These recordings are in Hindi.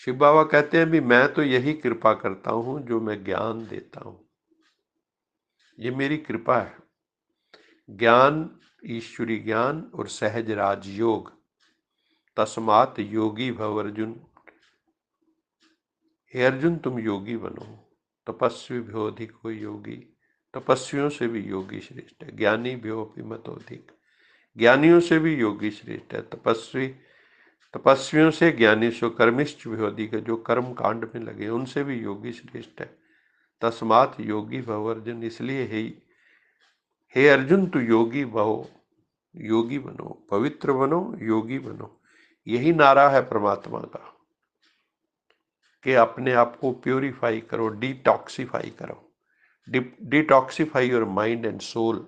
शिव बाबा कहते हैं भी मैं तो यही कृपा करता हूं जो मैं ज्ञान देता हूं, ये मेरी कृपा है। ज्ञान, ईश्वरी ज्ञान और सहज राजयोग, तस्मात योगी भव अर्जुन। हे अर्जुन तुम योगी बनो। तपस्वी भ्यो अधिक हो योगी, तपस्वियों से भी योगी श्रेष्ठ है। ज्ञानी भ्यो अपि मतोधिक, ज्ञानियों से भी योगी श्रेष्ठ है। तपस्वियों से ज्ञानी सो कर्मिष्ठ भी अधिक है, जो कर्म कांड में लगे उनसे भी योगी श्रेष्ठ है। तस्मात योगी भव अर्जुन, इसलिए हे अर्जुन तू योगी भव, योगी बनो, पवित्र बनो, योगी बनो। यही नारा है परमात्मा का कि अपने आप को प्योरीफाई करो, डिटॉक्सिफाई करो। Detoxify your mind and soul.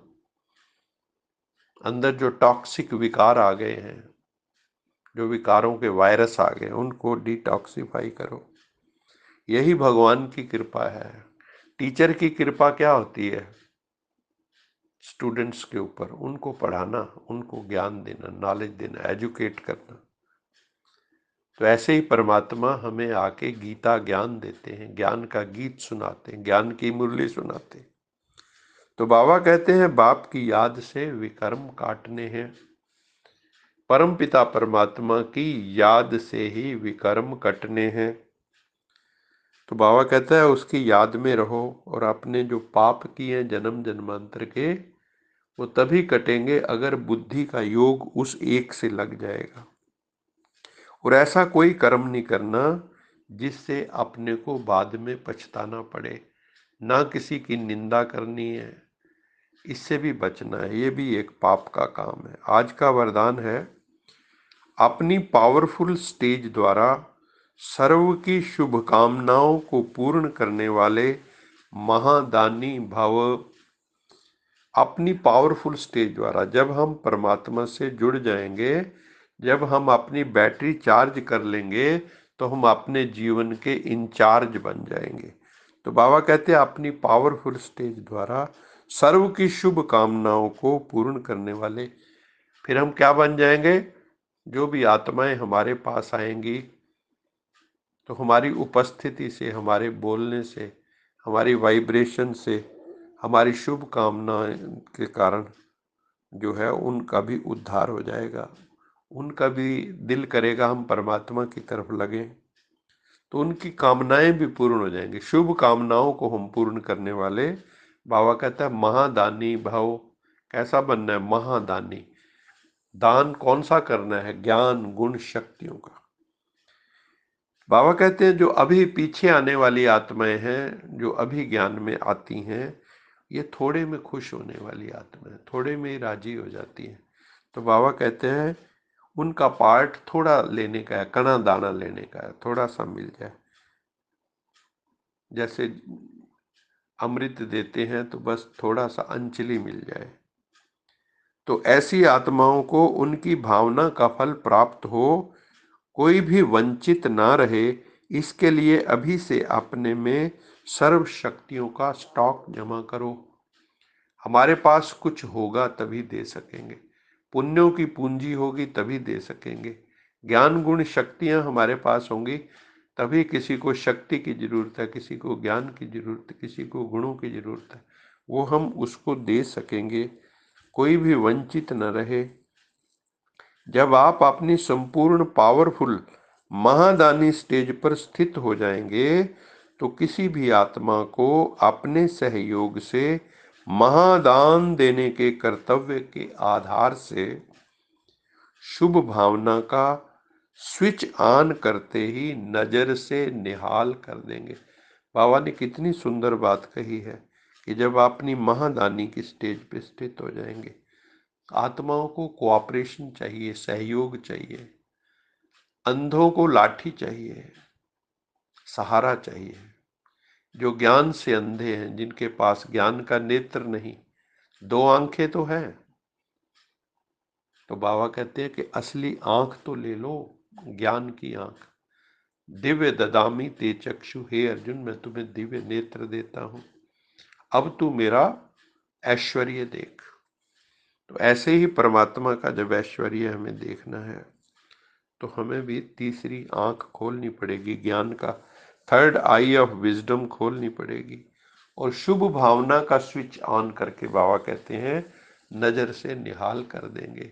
अंदर जो टॉक्सिक विकार आ गए हैं, जो विकारों के वायरस आ गए, उनको डिटॉक्सिफाई करो। यही भगवान की कृपा है। टीचर की कृपा क्या होती है? स्टूडेंट्स के ऊपर, उनको पढ़ाना, उनको ज्ञान देना, नॉलेज देना, एजुकेट करना। तो ऐसे ही परमात्मा हमें आके गीता ज्ञान देते हैं, ज्ञान का गीत सुनाते हैं, ज्ञान की मुरली सुनाते हैं। तो बाबा कहते हैं बाप की याद से विकर्म काटने हैं। परम पिता परमात्मा की याद से ही विकर्म कटने हैं। तो बाबा कहता है उसकी याद में रहो, और अपने जो पाप किए जन्म जन्मांतर के, वो तभी कटेंगे अगर बुद्धि का योग उस एक से लग जाएगा। और ऐसा कोई कर्म नहीं करना जिससे अपने को बाद में पछताना पड़े। ना किसी की निंदा करनी है, इससे भी बचना है, ये भी एक पाप का काम है। आज का वरदान है, अपनी पावरफुल स्टेज द्वारा सर्व की शुभकामनाओं को पूर्ण करने वाले महादानी भव। अपनी पावरफुल स्टेज द्वारा, जब हम परमात्मा से जुड़ जाएंगे, जब हम अपनी बैटरी चार्ज कर लेंगे, तो हम अपने जीवन के इंचार्ज बन जाएंगे। तो बाबा कहते हैं अपनी पावरफुल स्टेज द्वारा सर्व की शुभ कामनाओं को पूर्ण करने वाले। फिर हम क्या बन जाएंगे? जो भी आत्माएं हमारे पास आएंगी, तो हमारी उपस्थिति से, हमारे बोलने से, हमारी वाइब्रेशन से, हमारी शुभ कामनाएं के कारण जो है उनका भी उद्धार हो जाएगा। उनका भी दिल करेगा हम परमात्मा की तरफ लगें, तो उनकी कामनाएं भी पूर्ण हो जाएंगी। शुभ कामनाओं को हम पूर्ण करने वाले, बाबा कहता है महादानी भव। कैसा बनना है? महादानी। दान कौन सा करना है? ज्ञान गुण शक्तियों का। बाबा कहते हैं जो अभी पीछे आने वाली आत्माएं हैं, जो अभी ज्ञान में आती हैं, ये थोड़े में खुश होने वाली आत्माएं, थोड़े में ही राजी हो जाती हैं। तो बाबा कहते हैं उनका पार्ट थोड़ा लेने का है, कना दाना लेने का है, थोड़ा सा मिल जाए। जैसे अमृत देते हैं तो बस थोड़ा सा अंजलि मिल जाए। तो ऐसी आत्माओं को उनकी भावना का फल प्राप्त हो, कोई भी वंचित ना रहे, इसके लिए अभी से अपने में सर्व शक्तियों का स्टॉक जमा करो। हमारे पास कुछ होगा तभी दे सकेंगे, पुण्यों की पूंजी होगी तभी दे सकेंगे। ज्ञान गुण शक्तियां हमारे पास होंगी तभी किसी को शक्ति की जरूरत है, किसी को ज्ञान की जरूरत है, किसी को गुणों की जरूरत है, वो हम उसको दे सकेंगे। कोई भी वंचित न रहे। जब आप अपनी संपूर्ण पावरफुल महादानी स्टेज पर स्थित हो जाएंगे, तो किसी भी आत्मा को अपने सहयोग से महादान देने के कर्तव्य के आधार से शुभ भावना का स्विच ऑन करते ही नजर से निहाल कर देंगे। बाबा ने कितनी सुंदर बात कही है कि जब अपनी महादानी की स्टेज पे स्थित हो जाएंगे, आत्माओं को कोऑपरेशन चाहिए, सहयोग चाहिए। अंधों को लाठी चाहिए, सहारा चाहिए। जो ज्ञान से अंधे हैं, जिनके पास ज्ञान का नेत्र नहीं, दो आंखें तो हैं, तो बाबा कहते हैं कि असली आंख तो ले लो, ज्ञान की आंख। दिव्य ददामी ते चक्षु, हे अर्जुन मैं तुम्हें दिव्य नेत्र देता हूं, अब तू मेरा ऐश्वर्य देख। तो ऐसे ही परमात्मा का जब ऐश्वर्य हमें देखना है, तो हमें भी तीसरी आंख खोलनी पड़ेगी, ज्ञान का थर्ड आई ऑफ विजडम खोलनी पड़ेगी, और शुभ भावना का स्विच ऑन करके बाबा कहते हैं नजर से निहाल कर देंगे।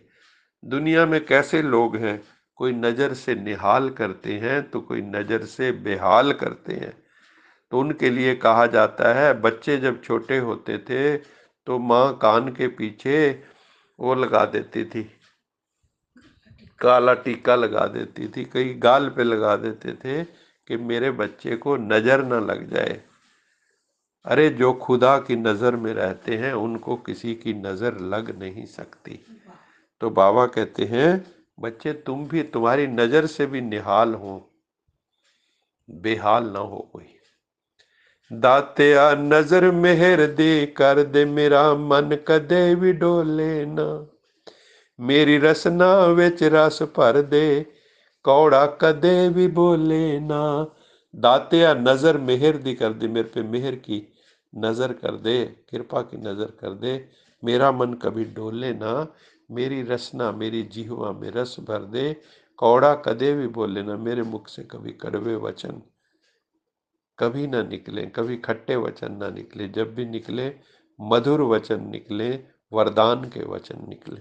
दुनिया में कैसे लोग हैं, कोई नजर से निहाल करते हैं तो कोई नजर से बेहाल करते हैं। तो उनके लिए कहा जाता है, बच्चे जब छोटे होते थे तो माँ कान के पीछे वो लगा देती थी, काला टीका लगा देती थी, कई गाल पे लगा देते थे कि मेरे बच्चे को नजर ना लग जाए। अरे जो खुदा की नजर में रहते हैं उनको किसी की नजर लग नहीं सकती। तो बाबा कहते हैं बच्चे तुम भी, तुम्हारी नजर से भी निहाल हो, बेहाल ना हो कोई। दातिया नजर मेहर दे कर दे, मेरा मन कदे भी डोले ना, मेरी रसना विच रस भर दे, कौड़ा कदे भी बोले ना। दातिया नजर मेहर दी कर दे, मेरे पे मेहर की नजर कर दे, कृपा की नजर कर दे, मेरा मन कभी डोले ना, मेरी रसना मेरी जिह्वा में रस भर दे, कौड़ा कदे भी बोले ना, मेरे मुख से कभी कड़वे वचन कभी ना निकले, कभी खट्टे वचन ना निकले, जब भी निकले मधुर वचन निकले, वरदान के वचन निकले।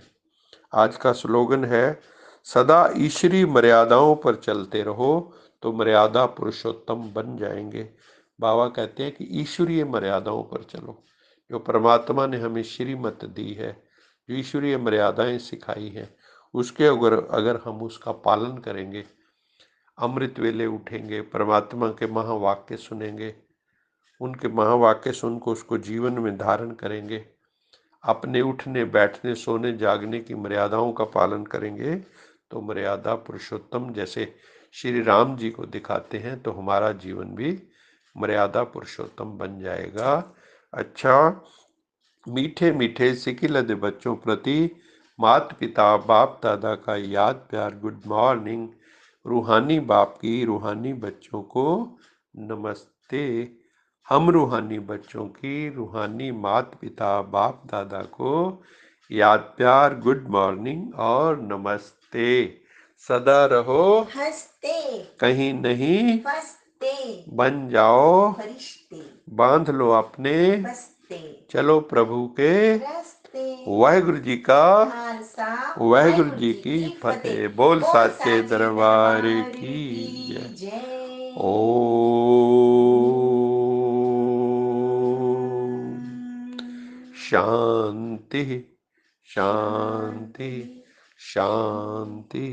आज का स्लोगन है, सदा ईश्वरीय मर्यादाओं पर चलते रहो तो मर्यादा पुरुषोत्तम बन जाएंगे। बाबा कहते हैं कि ईश्वरीय मर्यादाओं पर चलो, जो परमात्मा ने हमें श्रीमत दी है, जो ईश्वरीय मर्यादाएं सिखाई हैं, उसके अगर हम उसका पालन करेंगे, अमृत वेले उठेंगे, परमात्मा के महावाक्य सुनेंगे, उनके महावाक्य सुनकर उसको जीवन में धारण करेंगे, अपने उठने बैठने सोने जागने की मर्यादाओं का पालन करेंगे, तो मर्यादा पुरुषोत्तम जैसे श्री राम जी को दिखाते हैं, तो हमारा जीवन भी मर्यादा पुरुषोत्तम बन जाएगा। अच्छा, मीठे मीठे सिकिलद बच्चों प्रति माता पिता बाप दादा का याद प्यार गुड मॉर्निंग। रूहानी बाप की रूहानी बच्चों को नमस्ते। हम रूहानी बच्चों की रूहानी माता पिता बाप दादा को याद प्यार गुड मॉर्निंग और नमस्ते। सदा रहो हंसते, कहीं नहीं फंसते, बन जाओ फरिश्ते, बांध लो अपने बस्ते, चलो प्रभु के रास्ते। वाहिगुरु जी का खालसा, वाहिगुरु जी की फतेह। बोल साचे दरबार की जय। ओम शांति शांति शांति।